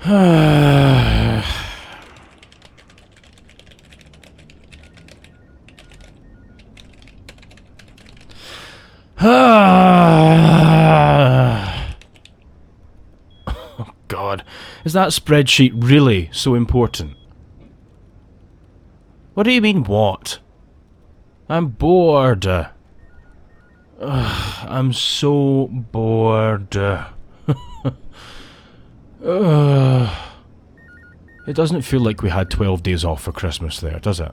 Oh God, is that spreadsheet really so important? What do you mean, what? I'm bored. I'm so bored. It doesn't feel like we had 12 days off for Christmas there, does it?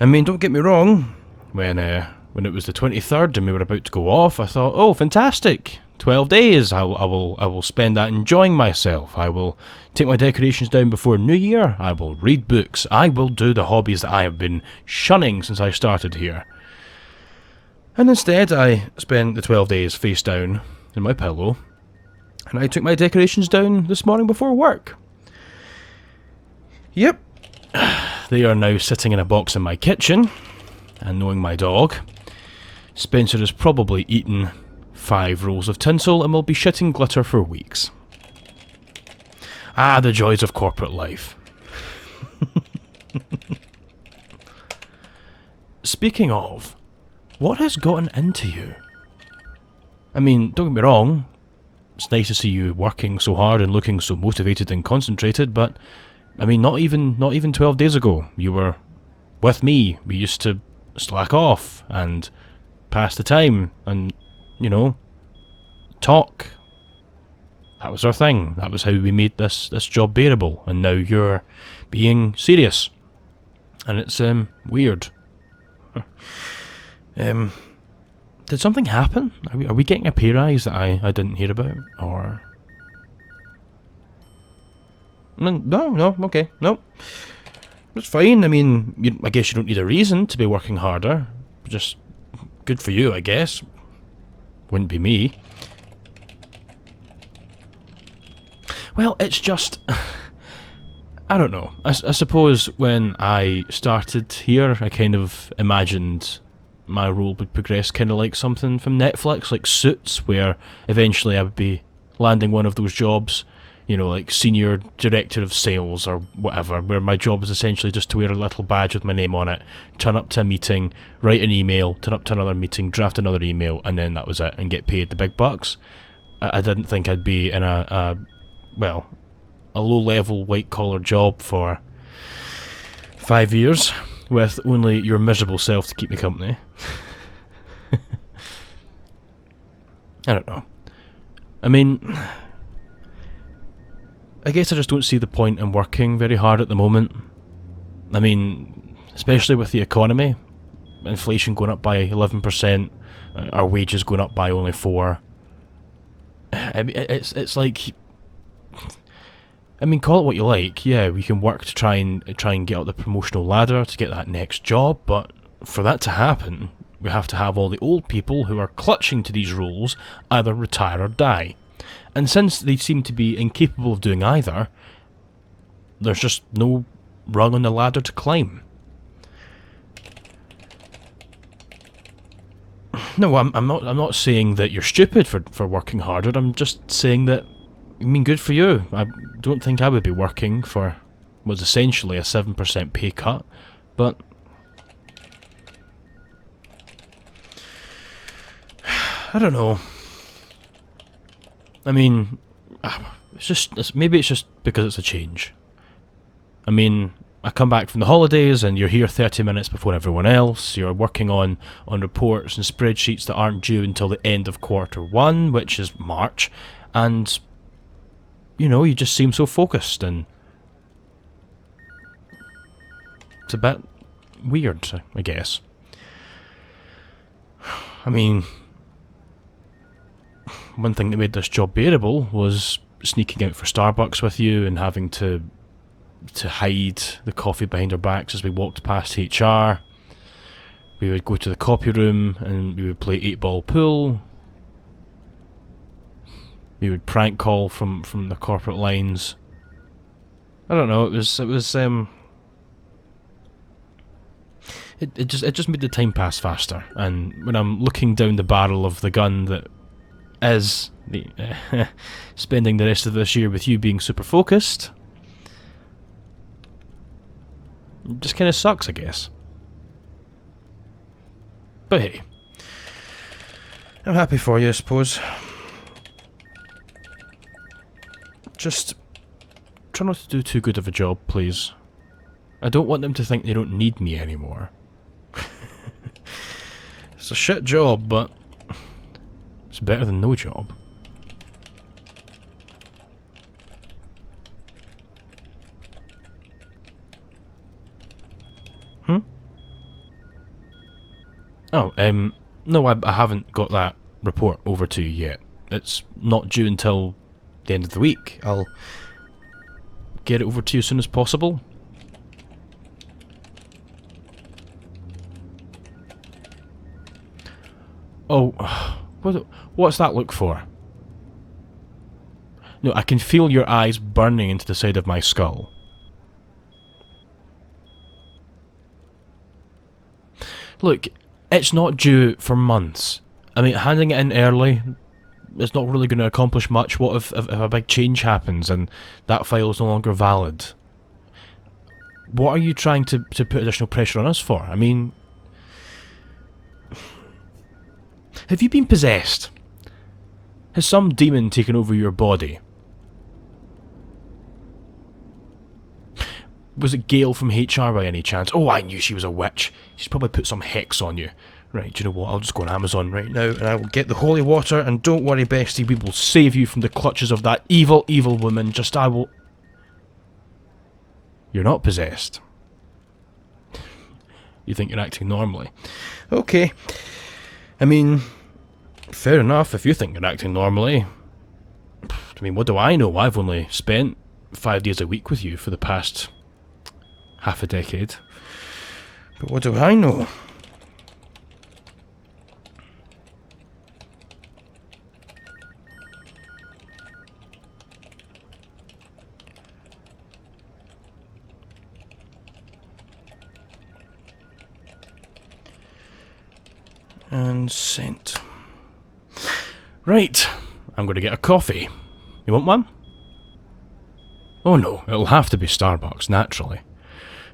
I mean, don't get me wrong, when it was the 23rd and we were about to go off, I thought, oh, fantastic! 12 days, I will spend that enjoying myself. I will take my decorations down before New Year. I will read books. I will do the hobbies that I have been shunning since I started here. And instead, I spent the 12 days face down in my pillow, and I took my decorations down this morning before work. Yep. They are now sitting in a box in my kitchen, and knowing my dog, Spencer has probably eaten 5 rolls of tinsel and will be shitting glitter for weeks. Ah, the joys of corporate life. Speaking of, what has gotten into you? I mean, don't get me wrong, it's nice to see you working so hard and looking so motivated and concentrated, but I mean, not even 12 days ago, you were with me. We used to slack off and pass the time and, you know, talk. That was our thing. That was how we made this job bearable. And now you're being serious. And it's weird. Did something happen? Are we getting a pay rise that I didn't hear about? Or... No, okay, no. It's fine. I mean, I guess you don't need a reason to be working harder. Just good for you, I guess. Wouldn't be me. Well, it's just... I don't know. I suppose when I started here, I kind of imagined my role would progress kind of like something from Netflix, like Suits, where eventually I would be landing one of those jobs, you know, like senior director of sales or whatever, where my job is essentially just to wear a little badge with my name on it, turn up to a meeting, write an email, turn up to another meeting, draft another email, and then that was it, and get paid the big bucks. I didn't think I'd be in a low-level, white-collar job for 5 years, with only your miserable self to keep me company. I don't know. I mean... I guess I just don't see the point in working very hard at the moment. I mean, especially with the economy. Inflation going up by 11%, our wages going up by only 4%. I mean, it's like... I mean, call it what you like. Yeah, we can work to try and get up the promotional ladder to get that next job, but for that to happen, we have to have all the old people who are clutching to these roles either retire or die. And since they seem to be incapable of doing either, there's just no rung on the ladder to climb. No, I'm not saying that you're stupid for working harder. I'm just saying that, I mean, good for you. I don't think I would be working for what's essentially a 7% pay cut, but I don't know. I mean, maybe it's just because it's a change. I mean, I come back from the holidays and you're here 30 minutes before everyone else. You're working on reports and spreadsheets that aren't due until the end of Q1, which is March, and you know, you just seem so focused, and it's a bit weird, I guess. I mean, one thing that made this job bearable was sneaking out for Starbucks with you and having to hide the coffee behind our backs as we walked past HR. We would go to the copy room and we would play 8-ball pool. We would prank call from the corporate lines. I don't know, it just made the time pass faster, and when I'm looking down the barrel of the gun that is the spending the rest of this year with you being super focused. It just kind of sucks, I guess. But hey, I'm happy for you, I suppose. Just try not to do too good of a job, please. I don't want them to think they don't need me anymore. It's a shit job, but it's better than no job. Oh, no, I haven't got that report over to you yet. It's not due until the end of the week. I'll get it over to you as soon as possible. Oh, what's that look for? No, I can feel your eyes burning into the side of my skull. Look, it's not due for months. I mean, handing it in early is not really going to accomplish much. What if a big change happens and that file is no longer valid? What are you trying to put additional pressure on us for? I mean, have you been possessed? Has some demon taken over your body? Was it Gail from HR by any chance? Oh, I knew she was a witch. She's probably put some hex on you. Right, do you know what? I'll just go on Amazon right now and I will get the holy water, and don't worry, bestie, we will save you from the clutches of that evil, evil woman. Just I will... You're not possessed. You think you're acting normally. Okay. I mean, fair enough if you think you're acting normally. I mean, what do I know? I've only spent 5 days a week with you for the past half a decade. But what do I know? And sent. Right, I'm going to get a coffee. You want one? Oh no, it'll have to be Starbucks, naturally.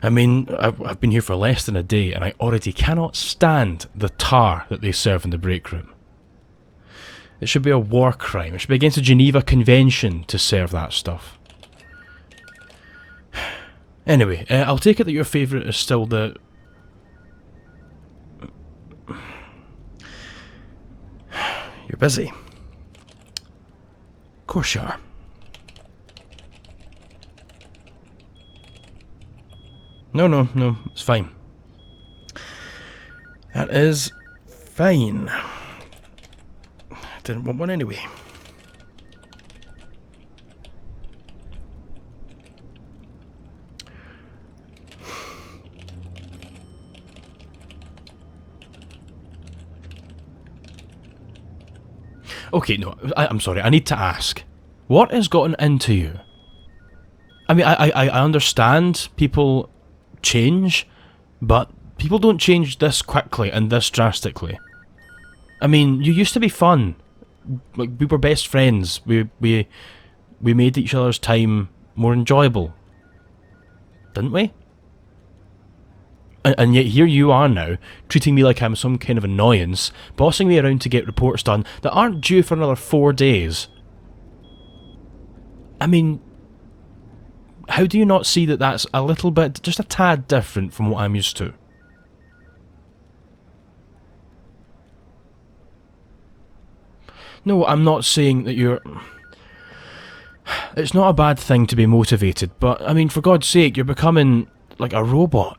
I mean, I've been here for less than a day and I already cannot stand the tar that they serve in the break room. It should be a war crime. It should be against the Geneva Convention to serve that stuff. Anyway, I'll take it that your favourite is still the... You're busy. Of course you are. No, it's fine. That is fine. I didn't want one anyway. Okay, no, I'm sorry, I need to ask. What has gotten into you? I mean, I understand people change, but people don't change this quickly and this drastically. I mean, you used to be fun. Like, we were best friends. We made each other's time more enjoyable. Didn't we? And yet here you are now, treating me like I'm some kind of annoyance, bossing me around to get reports done that aren't due for another 4 days. I mean, how do you not see that that's a little bit, just a tad different from what I'm used to? No, I'm not saying that you're... It's not a bad thing to be motivated, but, I mean, for God's sake, you're becoming like a robot.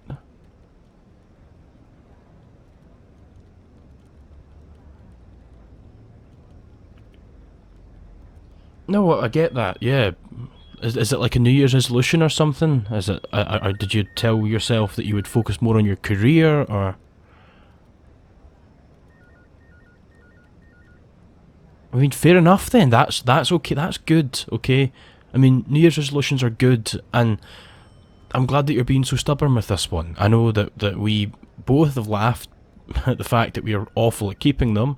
No, I get that, yeah. Is it like a New Year's resolution or something? Is it, or did you tell yourself that you would focus more on your career, or... I mean, fair enough then, that's okay, that's good, okay? I mean, New Year's resolutions are good, and I'm glad that you're being so stubborn with this one. I know that we both have laughed at the fact that we are awful at keeping them.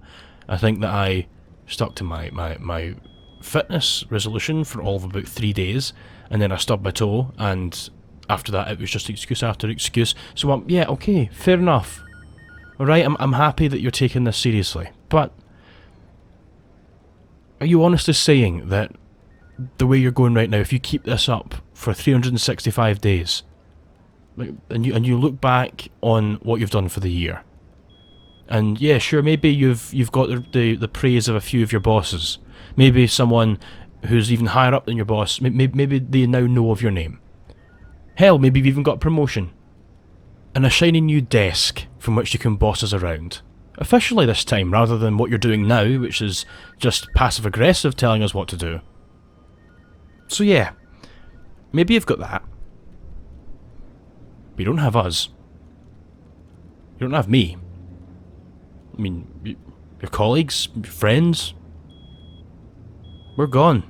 I think that I stuck to my fitness resolution for all of about 3 days, and then I stubbed my toe, and after that it was just excuse after excuse. So yeah, okay, fair enough. Alright, I'm happy that you're taking this seriously, but are you honestly saying that the way you're going right now, if you keep this up for 365 days, and you look back on what you've done for the year, and yeah, sure, maybe you've got the praise of a few of your bosses, maybe someone who's even higher up than your boss, maybe they now know of your name. Hell, maybe you've even got a promotion, and a shiny new desk from which you can boss us around. Officially this time, rather than what you're doing now, which is just passive-aggressive telling us what to do. So yeah, maybe you've got that. But you don't have us. You don't have me. I mean, your colleagues, your friends. We're gone.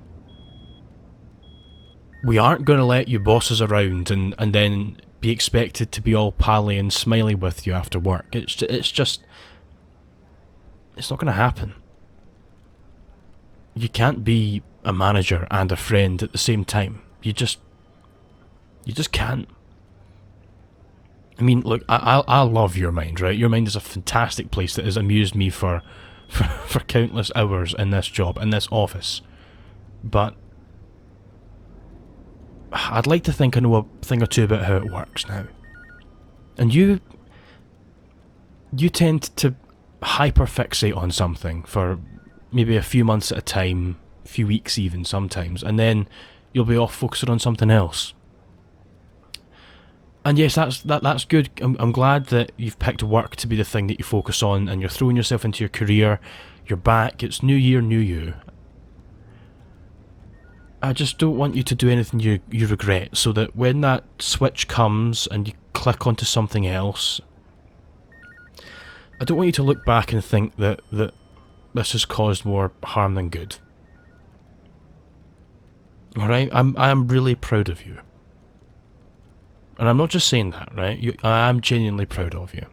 We aren't going to let you boss us around and then be expected to be all pally and smiley with you after work. It's just... It's not going to happen. You can't be a manager and a friend at the same time. You just can't. I mean, look, I love your mind, right? Your mind is a fantastic place that has amused me for countless hours in this job, in this office. But I'd like to think I know a thing or two about how it works now. And you tend to hyperfixate on something for maybe a few months at a time, a few weeks even sometimes, and then you'll be off focusing on something else. And yes, that's good. I'm glad that you've picked work to be the thing that you focus on, and you're throwing yourself into your career. You're back. It's new year, new you. I just don't want you to do anything you regret, so that when that switch comes and you click onto something else, I don't want you to look back and think that this has caused more harm than good. Alright? I am really proud of you. And I'm not just saying that, right? I am genuinely proud of you.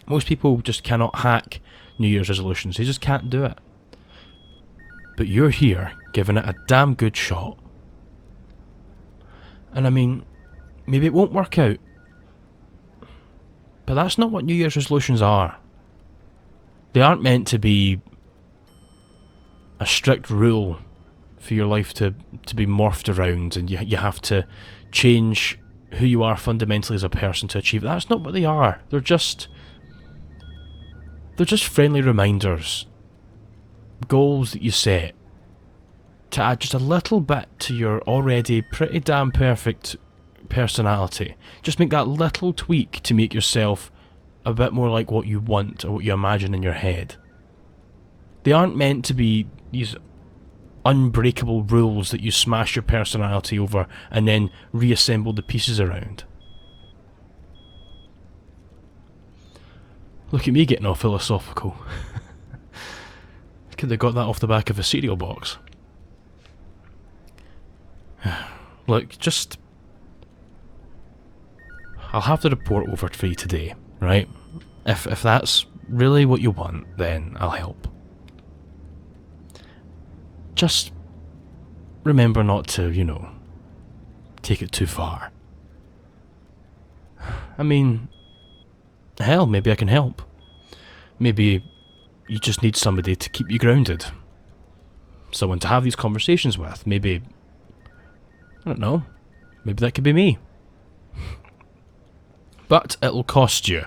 Most people just cannot hack New Year's resolutions. They just can't do it. But you're here, giving it a damn good shot. And I mean, maybe it won't work out. But that's not what New Year's resolutions are. They aren't meant to be a strict rule for your life to be morphed around, and you have to change who you are fundamentally as a person to achieve it. That's not what they are. They're just friendly reminders. Goals that you set to add just a little bit to your already pretty damn perfect personality. Just make that little tweak to make yourself a bit more like what you want or what you imagine in your head. They aren't meant to be these unbreakable rules that you smash your personality over and then reassemble the pieces around. Look at me getting all philosophical. Could have got that off the back of a cereal box. Look, just... I'll have the report over for you today, right? If that's really what you want, then I'll help. Just remember not to, you know, take it too far. I mean, hell, maybe I can help. Maybe you just need somebody to keep you grounded. Someone to have these conversations with. Maybe, I don't know, maybe that could be me. But it'll cost you.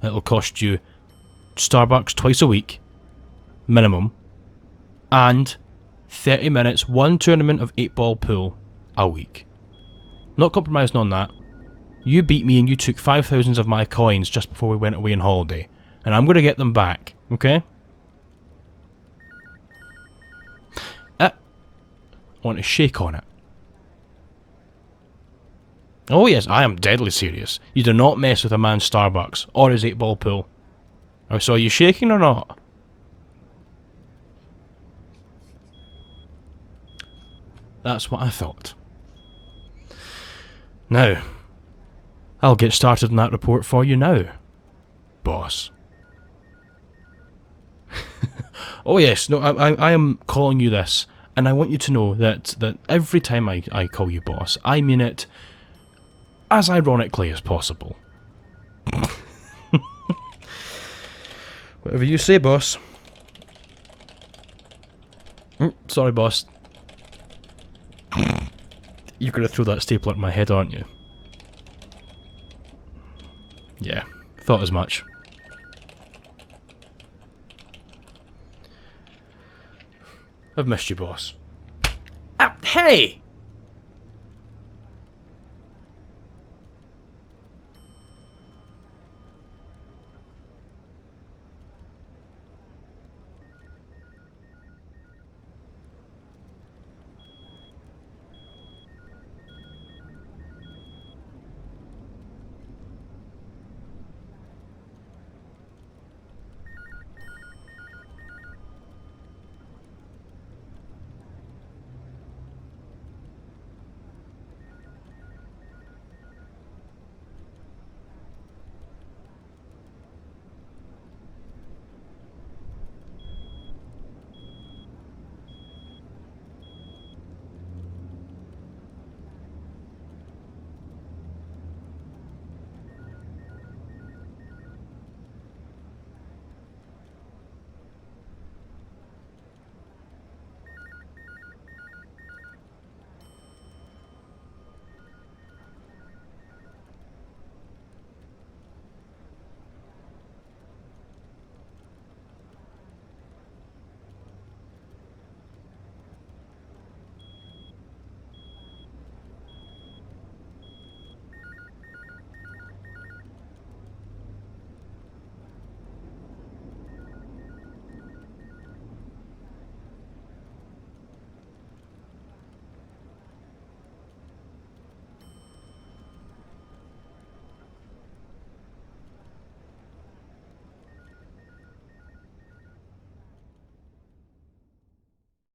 It'll cost you Starbucks twice a week, minimum, and 30 minutes, one tournament of 8-ball pool a week. Not compromising on that. You beat me and you took 5,000 of my coins just before we went away on holiday, and I'm going to get them back, okay? I want to shake on it. Oh yes, I am deadly serious. You do not mess with a man's Starbucks or his 8-ball pool. Oh, so are you shaking or not? That's what I thought. Now, I'll get started on that report for you now, boss. Oh yes, no, I am calling you this, and I want you to know that every time I call you boss, I mean it as ironically as possible. Whatever you say, boss. Sorry, boss. You're gonna throw that stapler at my head, aren't you? Yeah, thought as much. I've missed you, boss. Hey!